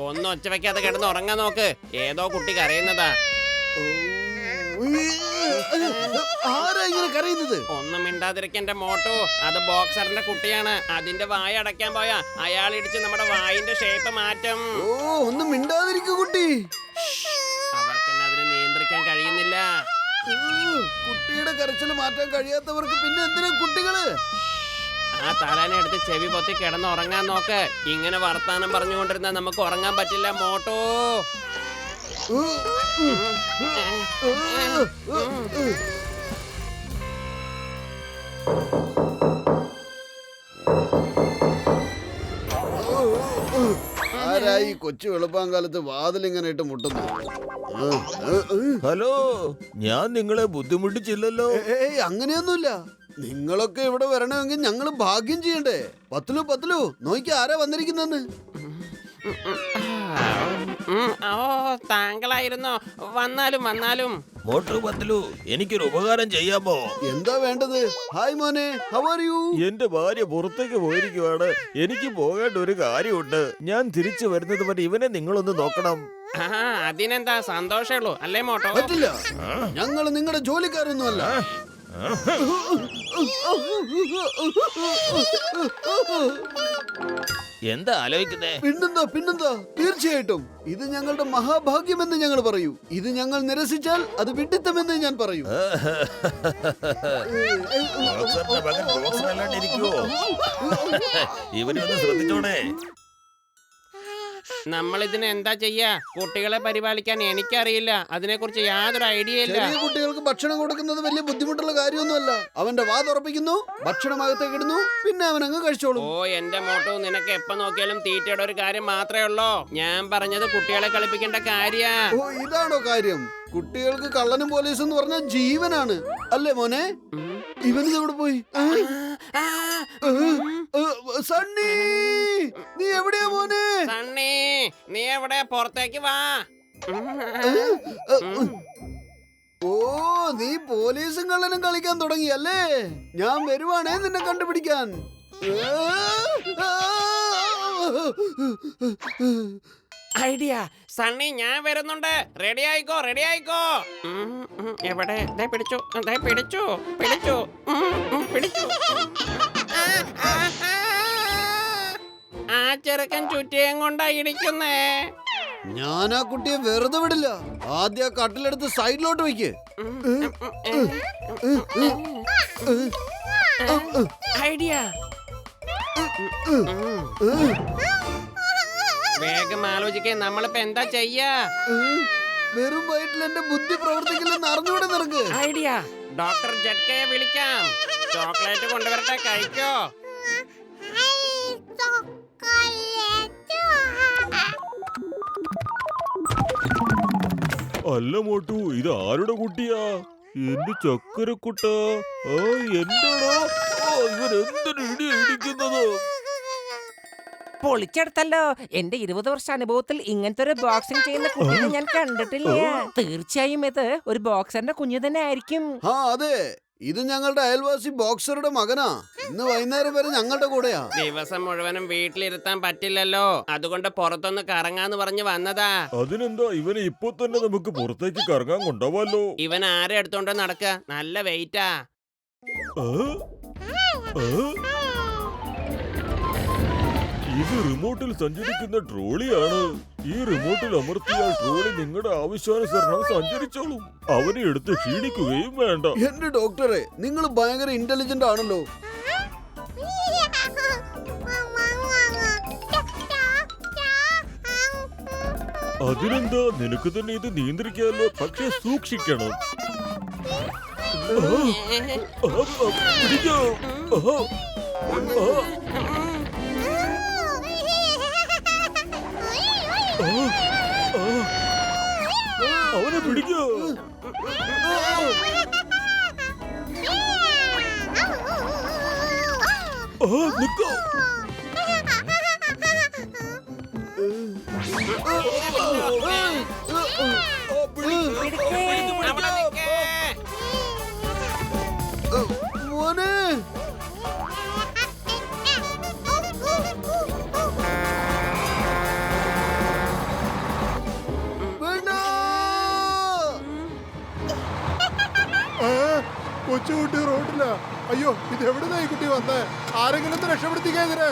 ഒന്ന് ഒച്ച വെക്കാതെ കിടന്ന് ഉറങ്ങാൻ നോക്ക്. ഏതോ കുട്ടി കരയുന്നതാ. ആരാ ഇങ്ങനെ കരയുന്നത്? ഒന്നും മിണ്ടാതിരിക്കന്റെ മോട്ടു. അത് ബോക്സറിന്റെ കുട്ടിയാണ്. അതിന്റെ വായ അടയ്ക്കാൻ പോയാ അയാൾ ഇടിച്ച് നമ്മുടെ വായിന്റെ ഷേപ്പ് മാറ്റും. ഓ, ഒന്നും മിണ്ടാതിരിക്കൂ കുട്ടി. അവർക്കെന്നെ അതിനെ നിയന്ത്രിക്കാൻ കഴിയുന്നില്ല. കുട്ടിയുടെ കരച്ചിൽ മാറ്റാൻ കഴിയാത്തവർക്ക് പിന്നെ എന്തിനാ കുട്ടികള്? ആ തലേനെ എടുത്ത് ചെവി പൊത്തി കിടന്ന് ഉറങ്ങാൻ നോക്ക്. ഇങ്ങനെ വർത്താനം പറഞ്ഞുകൊണ്ടിരുന്ന നമുക്ക് ഉറങ്ങാൻ പറ്റില്ല മോട്ടു. ആരായി കൊച്ചു വെളുപ്പാങ്കാലത്ത് വാതിലിങ്ങനെ ഇട്ട് മുട്ടുന്നു? ഹലോ, ഞാൻ നിങ്ങളെ ബുദ്ധിമുട്ടിച്ചില്ലല്ലോ. ഏയ്, അങ്ങനെയൊന്നുമില്ല. നിങ്ങളൊക്കെ ഇവിടെ വരണമെങ്കിൽ ഞങ്ങള് ഭാഗ്യം ചെയ്യണ്ടേ? പത്ലു നോക്കി ആരാ വന്നിരിക്കുന്നെന്ന്. ഓ, താങ്കളായിരുന്നോ? വന്നാലും. മോട്ടു പത്ലു, എനിക്കൊരു ഉപകാരം ചെയ്യാമോ? എന്താ വേണ്ടത്? ഹായ് മോനെ, ഹൗ ആർ യു? എന്റെ ഭാര്യ പുറത്തേക്ക് പോയിരിക്കുവാണ്. എനിക്ക് പോകേണ്ട ഒരു കാര്യമുണ്ട്. ഞാൻ തിരിച്ചു വരുന്നത് വരെ ഇവനെ നിങ്ങളൊന്ന് നോക്കണം. അതിനെന്താ, സന്തോഷമുള്ളൂ അല്ലേ മോട്ടോ? പറ്റില്ല, ഞങ്ങള് നിങ്ങളുടെ ജോലിക്കാരൊന്നുമല്ല. എന്താ ആലോചിക്കുന്നേ? പിന്നെന്താ, തീർച്ചയായിട്ടും ഇത് ഞങ്ങളുടെ മഹാഭാഗ്യമെന്ന് ഞങ്ങൾ പറയൂ. ഇത് ഞങ്ങൾ നിരസിച്ചാൽ അത് വിഡിത്തമെന്ന് ഞാൻ പറയൂ. ബോക്സറിന്റെ മകൻ ബോക്സറല്ലാണ്ടിരിക്കുവോ? ഇവനെ ഒന്ന് ശ്രദ്ധിച്ചോണേ. നമ്മൾ ഇതിന് എന്താ ചെയ്യാ? കുട്ടികളെ പരിപാലിക്കാൻ എനിക്കറിയില്ല. അതിനെക്കുറിച്ച് യാതൊരു ഐഡിയ ഇല്ല. ചെറിയ കുട്ടികൾക്ക് ഭക്ഷണം കൊടുക്കുന്നത് വലിയ ബുദ്ധിമുട്ടുള്ള കാര്യമൊന്നുമല്ല. അവന്റെ വാ തുറപ്പിക്കുന്നു, ഭക്ഷണം അകത്തേക്ക് ഇടുന്നു, പിന്നെ അവൻ അങ്ങ് കഴിച്ചോളൂ. ഓ എന്റെ മോട്ടു, നിനക്ക് എപ്പോ നോക്കിയാലും തീറ്റയുടെ ഒരു കാര്യം മാത്രമേ ഉള്ളൂ. ഞാൻ പറഞ്ഞത് കുട്ടികളെ കളിപ്പിക്കേണ്ട കാര്യാ. ഓ, ഇതാണോ കാര്യം? കുട്ടികൾക്ക് കള്ളനും പോലീസും എന്ന് പറഞ്ഞാൽ ജീവനാണ് അല്ലേ മോനെ? ഇവന് എവിടെ പോയി? സണ്ണി, നീ എവിടെയാ മോനെ? സണ്ണി, നീ എവിടെ? പുറത്തേക്ക് വാ. ഓ, നീ പോലീസും കള്ളനും കളിക്കാൻ തുടങ്ങി അല്ലേ? ഞാൻ വരുവാണേ നിന്നെ കണ്ടുപിടിക്കാൻ. ഐഡിയ. സണ്ണി, ഞാൻ വരുന്നുണ്ട്. റെഡി ആയിക്കോ. എവിടെ? പിടിച്ചു. ആ ചെറുക്കൻ ചുറ്റിയും കൊണ്ടാ ഇടിക്കുന്നേ. ഞാൻ ആ കുട്ടിയെ വെറുതെ വിടില്ല. ആദ്യം ആ കട്ടിലെടുത്ത് സൈഡിലോട്ട് വയ്ക്ക്. ഐഡിയ. വേഗം ആലോചിക്കേ, നമ്മളിപ്പോ എന്താ ചെയ്യാ? വെറും വയറ്റിൽ എന്റെ ബുദ്ധി പ്രവർത്തിക്കില്ലെന്ന് അറിഞ്ഞൂടെ നിനക്ക്? ഐഡിയ. ഡോക്ടർ ജഡ്കയെ വിളിക്കാം. ചോക്ലേറ്റ് കൊണ്ടുവരട്ടെ, കഴിക്കോ? അല്ല മോട്ടു, ഇത് ആരുടെ കുട്ടിയാ? എന്റെ ചക്കരക്കുട്ട. എന്താണോ ഇവരെന്തൊരു ഇടിക്കുന്നത്? പൊളിച്ചെടുത്തല്ലോ. എന്റെ 20 വർഷ അനുഭവത്തിൽ ഇങ്ങനത്തെ ഒരു ബോക്സിംഗ് ചെയ്യുന്ന കുഞ്ഞിനെ ഞാൻ കണ്ടിട്ടില്ല. തീർച്ചയായും ഇത് ഒരു ബോക്സറിന്റെ കുഞ്ഞു തന്നെ ആയിരിക്കും. അതെ, ഇത് ഞങ്ങളുടെ അയൽവാസി ബോക്സറുടെ മകനാ. ഇന്ന് വൈകുന്നേരം വരെ ഞങ്ങളുടെ കൂടെയാ. ദിവസം മുഴുവനും വീട്ടിലിരുത്താൻ പറ്റില്ലല്ലോ, അതുകൊണ്ട് പുറത്തൊന്ന് കറങ്ങാന്ന് പറഞ്ഞു വന്നതാ. അതിനെന്താ, ഇവനെ ഇപ്പൊ തന്നെ നമുക്ക് പുറത്തേക്ക് കറങ്ങാൻ കൊണ്ടുപോവാലോ? ഇവൻ ആരെ എടുത്തോണ്ട് നടക്കുക? നല്ല വെയിറ്റാ. ഇത് റിമോട്ടിൽ സഞ്ചരിക്കുന്ന ട്രോളിയാണ്. ഈ റിമോട്ടിൽ അമർത്തിയാൽ ട്രോളി നിങ്ങളുടെ ആവശ്യാനുസരണം സഞ്ചരിച്ചോളും. അവനെ എടുത്ത് ക്ഷീണിക്കുകയും വേണ്ട. എന്റെ ഡോക്ടറെ, നിങ്ങൾ ഭയങ്കര ഇന്റലിജന്റ് ആണല്ലോ. അതിനെന്താ, നിനക്ക് തന്നെ ഇത് നിയന്ത്രിക്കാമല്ലോ. പക്ഷെ സൂക്ഷിക്കണം. പിടിക്കോ. അവനെ പിടിക്കോ. നിക്കോ. മോനെ, കൊച്ചുകുട്ടി റോഡില്ല. അയ്യോ, ഇത് എവിടുന്നാ ഈ കുട്ടി വന്നേ? ആരെങ്കിലും ഒന്ന് രക്ഷപ്പെടുത്തിക്കാ ഇതിനെ.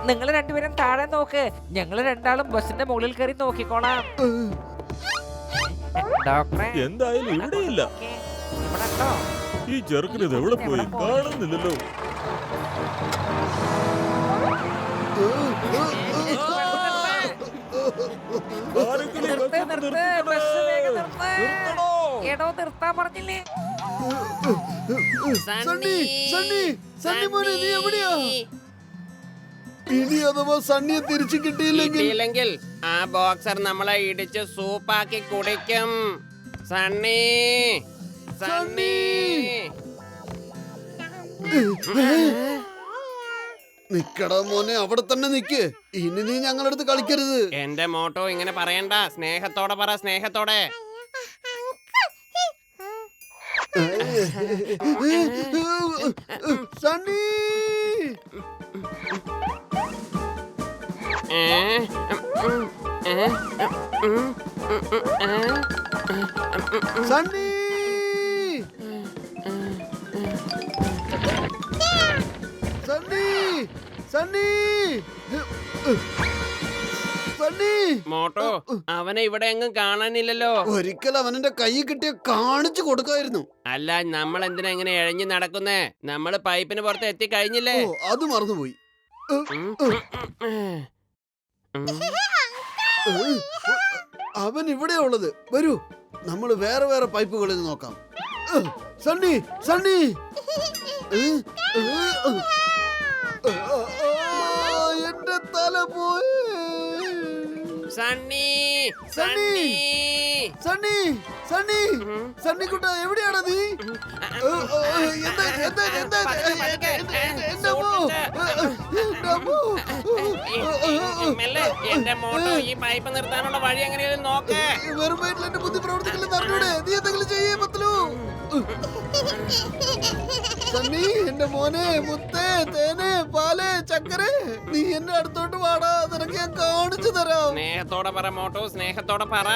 നിങ്ങൾ രണ്ടുപേരും താഴെ നോക്ക്, ഞങ്ങൾ രണ്ടാളും ബസിന്റെ മുകളിൽ കയറി നോക്കിക്കോളാം. ഡോക്ടറെ എന്തായാലും ഇവിടെയില്ല. ഇവിടെ ഉണ്ടോ? ഈ ചെറുക്കന് ഇത് എവിടെ പോയി? കാണുന്നില്ലല്ലോ. ആരെങ്കിലും ഈ ബസ് നിർത്ത്, നിർത്തണോ? ബസ് വേഗം നിർത്ത്. നിർത്തണോ? എടോ നിർത്താൻ പറഞ്ഞില്ലേ? സണ്ണി സണ്ണി സണ്ണി മോനെ, നീ എവിടെയാ? ഇനി അഥവാ സണ്ണിയെ തിരിച്ചു കിട്ടിയില്ലെങ്കിൽ ആ ബോക്സർ നമ്മളെ ഇടിച്ച് സൂപ്പാക്കി കുടിക്കും. സണ്ണി സണ്ണി നിക്കടാ മോനെ, അവിടെ തന്നെ നിക്ക്. ഇനി നീ ഞങ്ങളുടെ അടുത്ത് കളിക്കരുത്. എന്റെ മോട്ടോ ഇങ്ങനെ പറയണ്ട, സ്നേഹത്തോടെ പറ, സ്നേഹത്തോടെ. സണ്ണി സണ്ണി സണ്ണി സണ്ണി സണ്ണി. മോട്ടോ അവനെ ഇവിടെ എങ്ങും കാണാനില്ലല്ലോ. ഒരിക്കൽ അവനെ കൈ കിട്ടിയ കാണിച്ചു കൊടുക്കായിരുന്നു. അല്ല, നമ്മൾ എന്തിനാ ഇങ്ങനെ എഴഞ്ഞു നടക്കുന്നേ? നമ്മള് പൈപ്പിന് പുറത്ത് എത്തിക്കഴിഞ്ഞില്ലേ? ഓ, അത് മറന്നുപോയി. അവൻ ഇവിടെയാ ഉള്ളത്. വരൂ, നമ്മൾ വേറെ വേറെ പൈപ്പുകളിൽ നോക്കാം. സണ്ണി സണ്ണി എന്റെ തല പോയി. സണ്ണി സണ്ണി സണ്ണി സണ്ണി സണ്ണിക്കുട്ട, എവിടെയാണ് നീ? എന്റെ മോട്ടോ ഈ പൈപ്പ് നിർത്താനുള്ള വഴി എങ്ങനെയാലും നോക്ക്. വെറും വയറ്റിൽ എന്റെ ബുദ്ധി പ്രവർത്തിക്കില്ലെന്ന് അറിഞ്ഞൂടെ? നീ എന്തെങ്കിലും ചെയ്യേ പറ്റുള്ളൂ. സണ്ണി, എന്റെ മോനെ, മുത്തേ, തേനെ, പാല്, ചക്കര, നീ എന്റെ അടുത്തോട്ട് വാടാ, നിനക്ക് ഞാൻ കാണിച്ചു തരാം. സ്നേഹത്തോടെ പറ മോട്ടോ, സ്നേഹത്തോടെ പറ.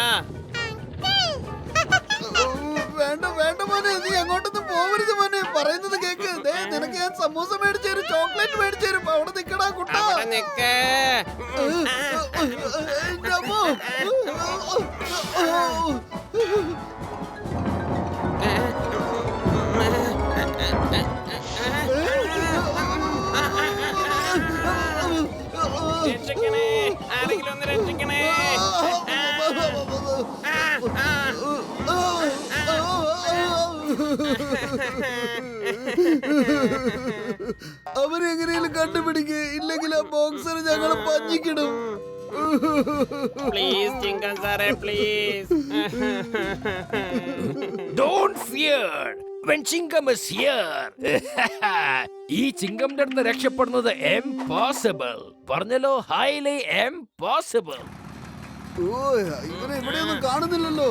വേണ്ട വേണ്ട മോനെ, നീ അങ്ങോട്ടൊന്നും പോവരുത് മോനെ, പറയുന്നത് കേക്ക്. ദേ, നിനക്ക് ഞാൻ സമൂസ മേടിച്ചു തരും, ചോക്ലേറ്റ് മേടിച്ചു തരും. അവിടെ നിക്കടാ കുട്ടാ. അവിടെ നിക്ക്. എന്റെ അമ്മോ. രക്ഷിക്കണേ, ആരെങ്കിലും ഒന്ന് രക്ഷിക്കണേ. അവരെങ്ങനെയും കണ്ടുപിടിക്കുക, ഇല്ലെങ്കിൽ ആ ബോക്സർ ഞങ്ങളെ പഞ്ഞിക്കിടും. പ്ലീസ് ചിങ്കൻ സാറേ, please. Don't fear when Chingam is here. ഈ ചിങ്കമിന്റെ അടുത്ത് രക്ഷപ്പെടുന്നത് impossible. പറഞ്ഞല്ലോ, highly impossible. ഓ, ഇവനെ ഇവിടെയൊന്നും കാണുന്നില്ലല്ലോ.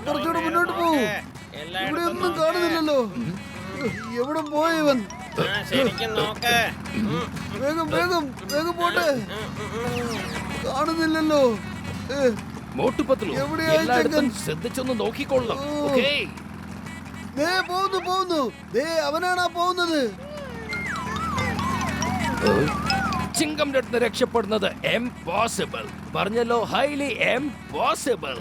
കുറച്ചുകൂടെ മുന്നോട്ട് പോകും. ഇവിടെ ഒന്നും കാണുന്നില്ലല്ലോ. എവിടെ പോയവൻ? ശരിക്കും നോക്ക്. വേഗം വേഗം വേഗം പോട്ടെ. കാണുന്നില്ലല്ലോ. മോട്ടു പത്ലു, എവിടെയാ ഈ എല്ലായിടത്തും ചെങ്കൻ? ശ്രദ്ധിച്ചൊന്ന് നോക്കിക്കൊള്ളണം. ഓ. Okay? ദേ പോകുന്നു പോകുന്നു. ദേ അവനാണ് പോകുന്നത്. ചിങ്കമിന്റെ അടുത്ത് രക്ഷപ്പെടുന്നത് impossible. പറഞ്ഞല്ലോ, highly impossible.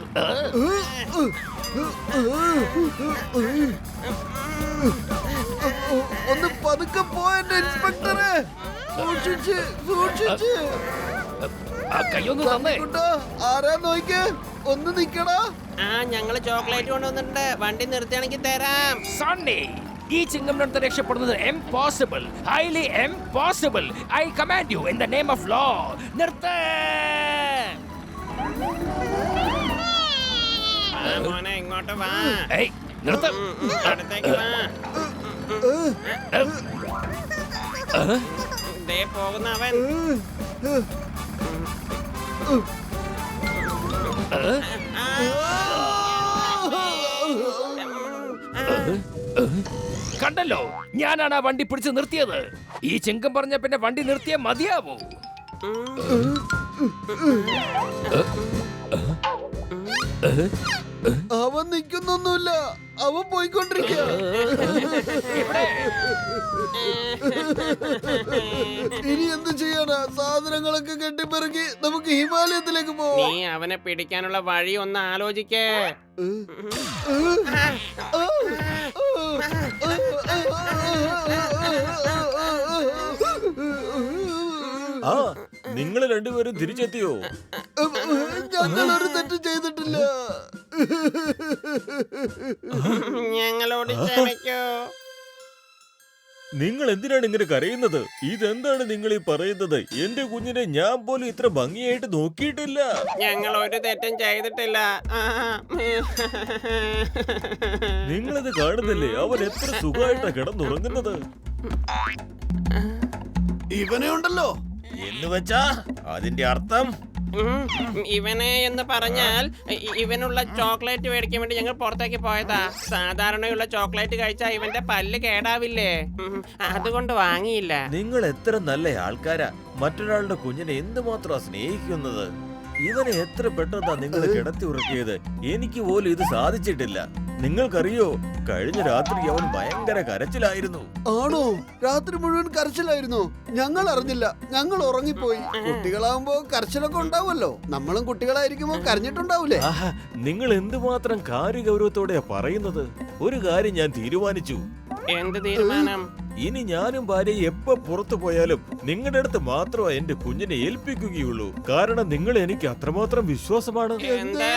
ഒന്ന് പതുക്കെ പോയെന്റെ ഇൻസ്പെക്ടറെ. സൂക്ഷിച്ച് സൂക്ഷിച്ച്. ആ കൈയൊന്ന് തന്നെ. കുട്ടാ, ആരാ നോക്കിയേ? ഒന്ന് നിക്കടാ. ഞങ്ങള് ചോക്ലേറ്റ് കൊണ്ടുവന്നിട്ടുണ്ട്, വണ്ടി നിർത്തിയാണെങ്കിൽ തരാം. സണ്ണി, ഈ ചിങ്കമിന്റെ അടുത്ത് രക്ഷപ്പെടുന്നത് impossible. highly impossible. I command you in the name of law. നിർത്ത്. മോനെ ഇങ്ങോട്ട് വാ. ഏയ്, നിർത്ത്. അടുത്തേക്ക് വാ. ദേ പോകുന്ന അവൻ. കണ്ടല്ലോ, ഞാനാണ് ആ വണ്ടി പിടിച്ച് നിർത്തിയത്. ഈ ചിങ്കം പറഞ്ഞ പിന്നെ വണ്ടി നിർത്തിയേ മതിയാവൂ. അവൻ നിൽക്കുന്നൊന്നുമില്ല, അവൻ പോയിക്കൊണ്ടിരിക്കുക. ഇനി എന്ത് ചെയ്യാനാ? സാധനങ്ങളൊക്കെ കെട്ടിപ്പെറുക്കി നമുക്ക് ഹിമാലയത്തിലേക്ക് നീ പോവാം. അവനെ പിടിക്കാനുള്ള വഴി ഒന്ന് ആലോചിക്കേ. ആ നിങ്ങൾ രണ്ടുപേരും തിരിച്ചെത്തിയോ? ഞങ്ങളൊരു തെറ്റ് ചെയ്തിട്ടില്ല. ഞങ്ങളോട് ക്ഷമിക്കൂ. നിങ്ങൾ എന്തിനാണ് ഇങ്ങനെ കരയുന്നത്? ഇതെന്താണ് നിങ്ങൾ ഈ പറയുന്നത്? എന്റെ കുഞ്ഞിനെ ഞാൻ പോലും ഇത്ര ഭംഗിയായിട്ട് നോക്കിയിട്ടില്ല. ഞങ്ങൾ ഒരു തെറ്റും ചെയ്തിട്ടില്ല. നിങ്ങളിത് കാണുന്നില്ലേ? അവൻ എത്ര സുഖമായിട്ടാ കിടന്നുറങ്ങുന്നത്. ഇവനെ ഉണ്ടല്ലോ. എന്ന് വെച്ചാ അതിന്റെ അർത്ഥം ഇവനെ എന്ന് പറഞ്ഞാൽ ഇവനുള്ള ചോക്ലേറ്റ് മേടിക്കാൻ വേണ്ടി ഞങ്ങൾ പുറത്തേക്ക് പോയതാ. സാധാരണയുള്ള ചോക്ലേറ്റ് കഴിച്ചാൽ ഇവന്റെ പല്ല് കേടാവില്ലേ, അതുകൊണ്ട് വാങ്ങിയില്ല. നിങ്ങൾ എത്ര നല്ല ആൾക്കാരാ. മറ്റൊരാളുടെ കുഞ്ഞിനെ എന്തുമാത്രം സ്നേഹിക്കുന്നത്. ഇവനെ എത്ര പെട്ടെന്നാ നിങ്ങൾ കിടത്തി ഉറക്കിയത്. എനിക്ക് പോലും ഇത് സാധിച്ചിട്ടില്ല. നിങ്ങൾക്കറിയോ, കഴിഞ്ഞ രാത്രി അവൻ ഭയങ്കര കരച്ചിലായിരുന്നു. ആണോ? രാത്രി മുഴുവൻ കരച്ചിലായിരുന്നു. ഞങ്ങൾ അറിഞ്ഞില്ല, ഞങ്ങൾ ഉറങ്ങിപ്പോയി. കുട്ടികളാവുമ്പോ കരച്ചിലൊക്കെ ഉണ്ടാവുമല്ലോ. നമ്മളും കുട്ടികളായിരിക്കുമ്പോ കരഞ്ഞിട്ടുണ്ടാവൂലേ? ആഹാ, നിങ്ങൾ എന്തുമാത്രം കാര്യഗൗരവത്തോടെയാ പറയുന്നത്. ഒരു കാര്യം ഞാൻ തീരുമാനിച്ചു. എന്ത് തീരുമാനം? ഇനി ഞാനും ഭാര്യയും എപ്പോ പുറത്തു പോയാലും നിങ്ങളുടെ അടുത്ത് മാത്രമേ എന്റെ കുഞ്ഞിനെ ഏൽപ്പിക്കുകയുള്ളൂ. കാരണം നിങ്ങൾ എനിക്ക് അത്രമാത്രം വിശ്വാസമാണ്. എന്താ?